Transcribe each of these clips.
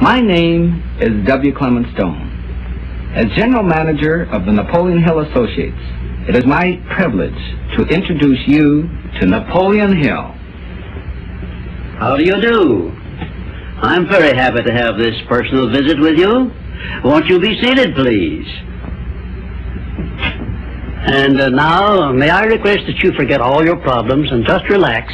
My name is W. Clement Stone. As General Manager of the Napoleon Hill Associates, it is my privilege to introduce you to Napoleon Hill. How do you do? I'm very happy to have this personal visit with you. Won't you be seated, please? And now, may I request that you forget all your problems and just relax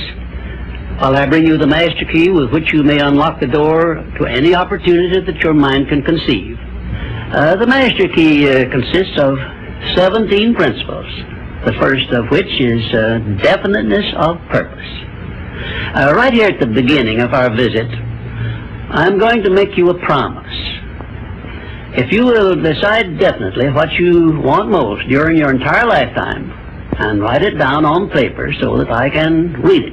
while I bring you the master key with which you may unlock the door to any opportunity that your mind can conceive. The master key consists of 17 principles, the first of which is definiteness of purpose. Right here at the beginning of our visit, I'm going to make you a promise. If you will decide definitely what you want most during your entire lifetime and write it down on paper so that I can read it,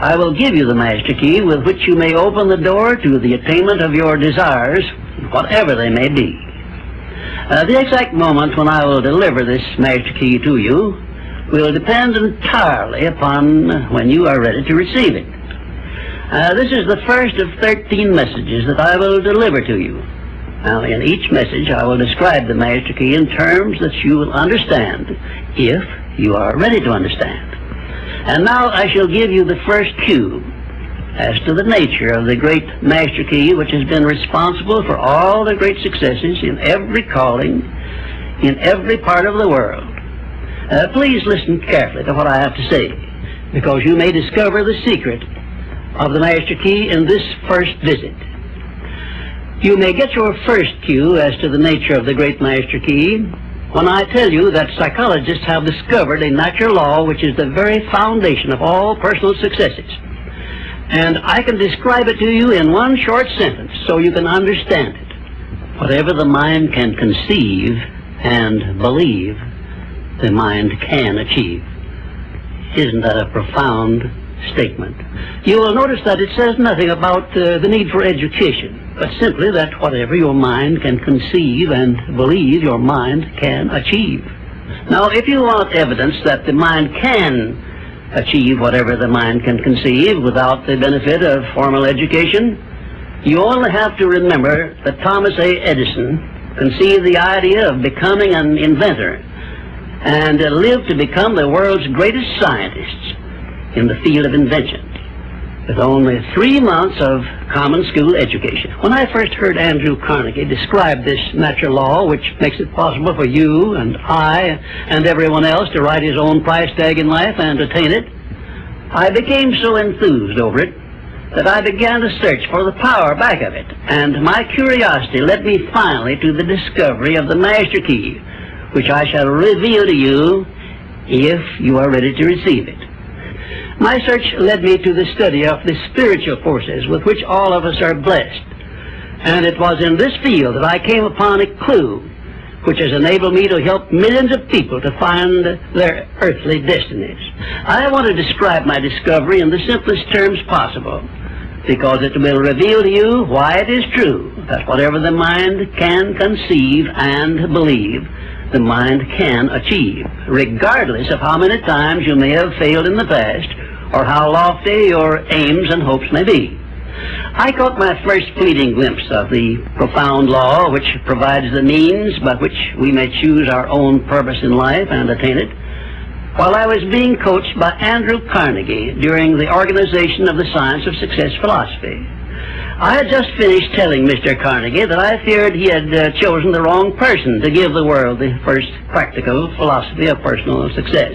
I will give you the master key with which you may open the door to the attainment of your desires, whatever they may be. The exact moment when I will deliver this master key to you will depend entirely upon when you are ready to receive it. This is the first of 13 messages that I will deliver to you. Now, in each message, I will describe the master key in terms that you will understand, if you are ready to understand. And now I shall give you the first cue as to the nature of the great master key which has been responsible for all the great successes in every calling, in every part of the world. Please listen carefully to what I have to say, because you may discover the secret of the master key in this first visit. You may get your first cue as to the nature of the great master key when I tell you that psychologists have discovered a natural law which is the very foundation of all personal successes. And I can describe it to you in one short sentence so you can understand it. Whatever the mind can conceive and believe, the mind can achieve. Isn't that a profound statement? You will notice that it says nothing about the need for education, but simply that whatever your mind can conceive and believe, your mind can achieve. Now, if you want evidence that the mind can achieve whatever the mind can conceive without the benefit of formal education, you only have to remember that Thomas A. Edison conceived the idea of becoming an inventor and lived to become the world's greatest scientist in the field of invention, with only 3 months of common school education. When I first heard Andrew Carnegie describe this natural law, which makes it possible for you and I and everyone else to write his own price tag in life and attain it, I became so enthused over it that I began to search for the power back of it, and my curiosity led me finally to the discovery of the master key, which I shall reveal to you if you are ready to receive it. My search led me to the study of the spiritual forces with which all of us are blessed. And it was in this field that I came upon a clue which has enabled me to help millions of people to find their earthly destinies. I want to describe my discovery in the simplest terms possible, because it will reveal to you why it is true that whatever the mind can conceive and believe, the mind can achieve, regardless of how many times you may have failed in the past or how lofty your aims and hopes may be. I caught my first fleeting glimpse of the profound law which provides the means by which we may choose our own purpose in life and attain it while I was being coached by Andrew Carnegie during the organization of the Science of Success philosophy. I had just finished telling Mr. Carnegie that I feared he had chosen the wrong person to give the world the first practical philosophy of personal success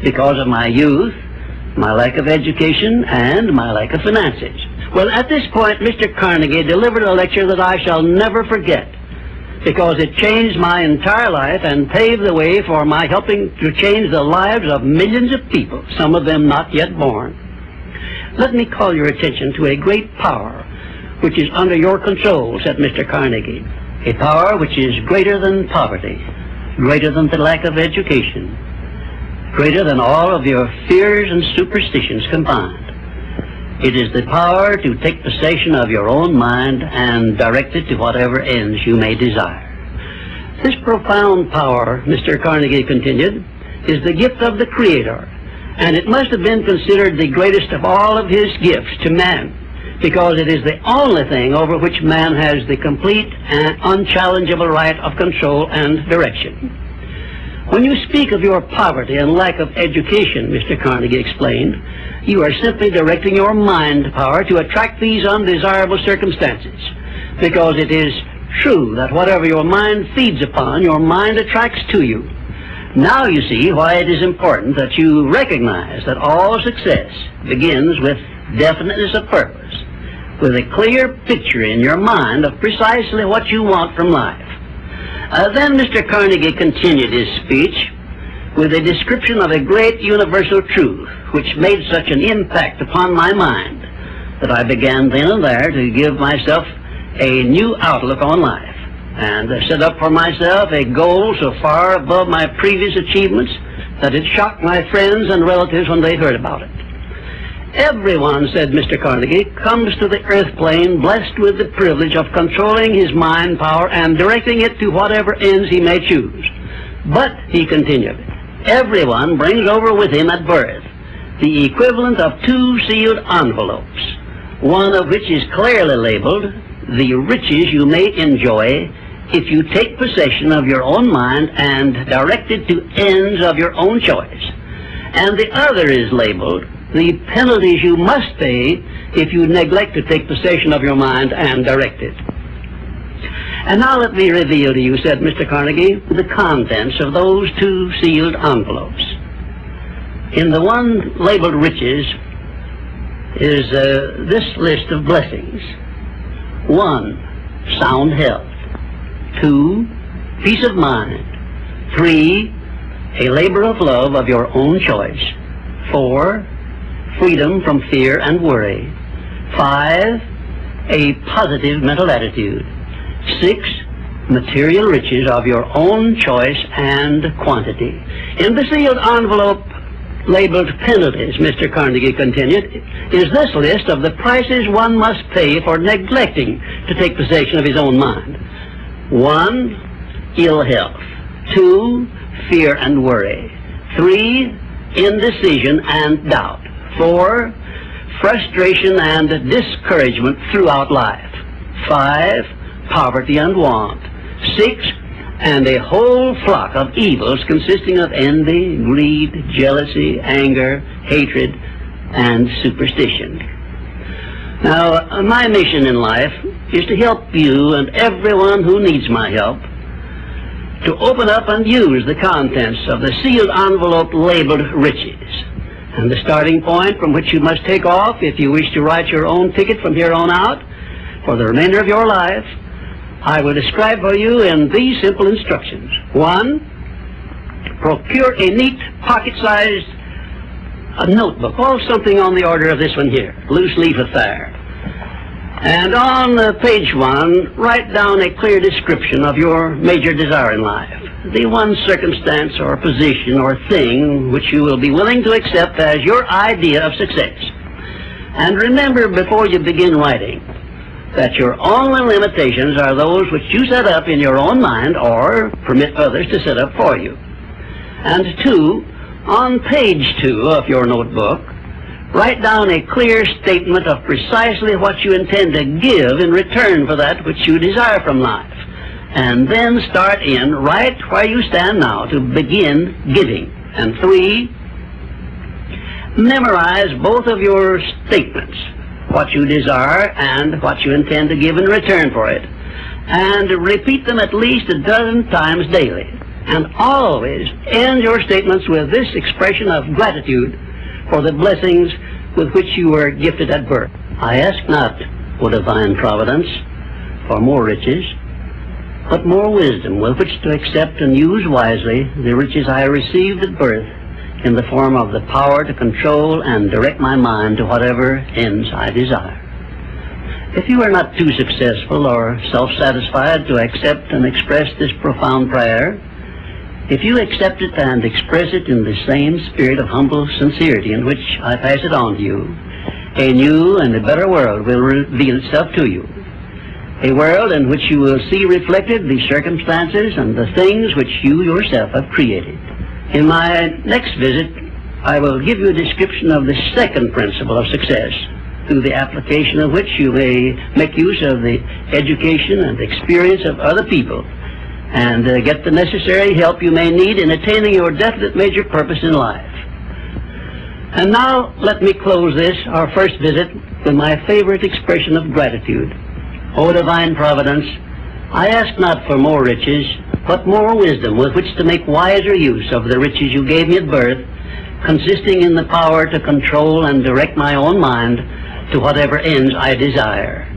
because of my youth, my lack of education, and my lack of finances. Well, at this point, Mr. Carnegie delivered a lecture that I shall never forget because it changed my entire life and paved the way for my helping to change the lives of millions of people, some of them not yet born. Let me call your attention to a great power which is under your control, said Mr. Carnegie. A power which is greater than poverty, greater than the lack of education, greater than all of your fears and superstitions combined. It is the power to take possession of your own mind and direct it to whatever ends you may desire. This profound power, Mr. Carnegie continued, is the gift of the Creator, and it must have been considered the greatest of all of his gifts to man, because it is the only thing over which man has the complete and unchallengeable right of control and direction. When you speak of your poverty and lack of education, Mr. Carnegie explained, you are simply directing your mind power to attract these undesirable circumstances, because it is true that whatever your mind feeds upon, your mind attracts to you. Now you see why it is important that you recognize that all success begins with definiteness of purpose, with a clear picture in your mind of precisely what you want from life. Then Mr. Carnegie continued his speech with a description of a great universal truth which made such an impact upon my mind that I began then and there to give myself a new outlook on life, and set up for myself a goal so far above my previous achievements that it shocked my friends and relatives when they heard about it. Everyone, said Mr. Carnegie, comes to the earth plane blessed with the privilege of controlling his mind power and directing it to whatever ends he may choose. But, he continued, everyone brings over with him at birth the equivalent of 2 sealed envelopes, one of which is clearly labeled, the riches you may enjoy if you take possession of your own mind and direct it to ends of your own choice. And the other is labeled, the penalties you must pay if you neglect to take possession of your mind and direct it. And now let me reveal to you, said Mr. Carnegie, the contents of those 2 sealed envelopes. In the one labeled riches is this list of blessings. 1, sound health. 2, peace of mind. 3, a labor of love of your own choice. 4, freedom from fear and worry. 5, a positive mental attitude. 6, material riches of your own choice and quantity. In the sealed envelope labeled penalties, Mr. Carnegie continued, is this list of the prices one must pay for neglecting to take possession of his own mind. 1, ill health. 2, fear and worry. 3, indecision and doubt. 4, frustration and discouragement throughout life. 5, poverty and want. 6, and a whole flock of evils consisting of envy, greed, jealousy, anger, hatred, and superstition. Now, my mission in life is to help you and everyone who needs my help to open up and use the contents of the sealed envelope labeled riches. And the starting point from which you must take off if you wish to write your own ticket from here on out for the remainder of your life, I will describe for you in these simple instructions. 1, procure a neat pocket-sized notebook, or something on the order of this one here, loose leaf affair. And on page 1, write down a clear description of your major desire in life, the one circumstance or position or thing which you will be willing to accept as your idea of success. And remember before you begin writing that your only limitations are those which you set up in your own mind or permit others to set up for you. And 2, on page 2 of your notebook, write down a clear statement of precisely what you intend to give in return for that which you desire from life. And then start in right where you stand now to begin giving. And 3, memorize both of your statements, what you desire and what you intend to give in return for it, and repeat them at least a dozen times daily. And always end your statements with this expression of gratitude for the blessings with which you were gifted at birth. I ask not, O divine providence, for more riches, but more wisdom with which to accept and use wisely the riches I received at birth in the form of the power to control and direct my mind to whatever ends I desire. If you are not too successful or self-satisfied to accept and express this profound prayer, if you accept it and express it in the same spirit of humble sincerity in which I pass it on to you, a new and a better world will reveal itself to you. A world in which you will see reflected the circumstances and the things which you yourself have created. In my next visit, I will give you a description of the second principle of success, through the application of which you may make use of the education and experience of other people, and get the necessary help you may need in attaining your definite major purpose in life. And now let me close this, our first visit, with my favorite expression of gratitude. O divine providence, I ask not for more riches, but more wisdom with which to make wiser use of the riches you gave me at birth, consisting in the power to control and direct my own mind to whatever ends I desire.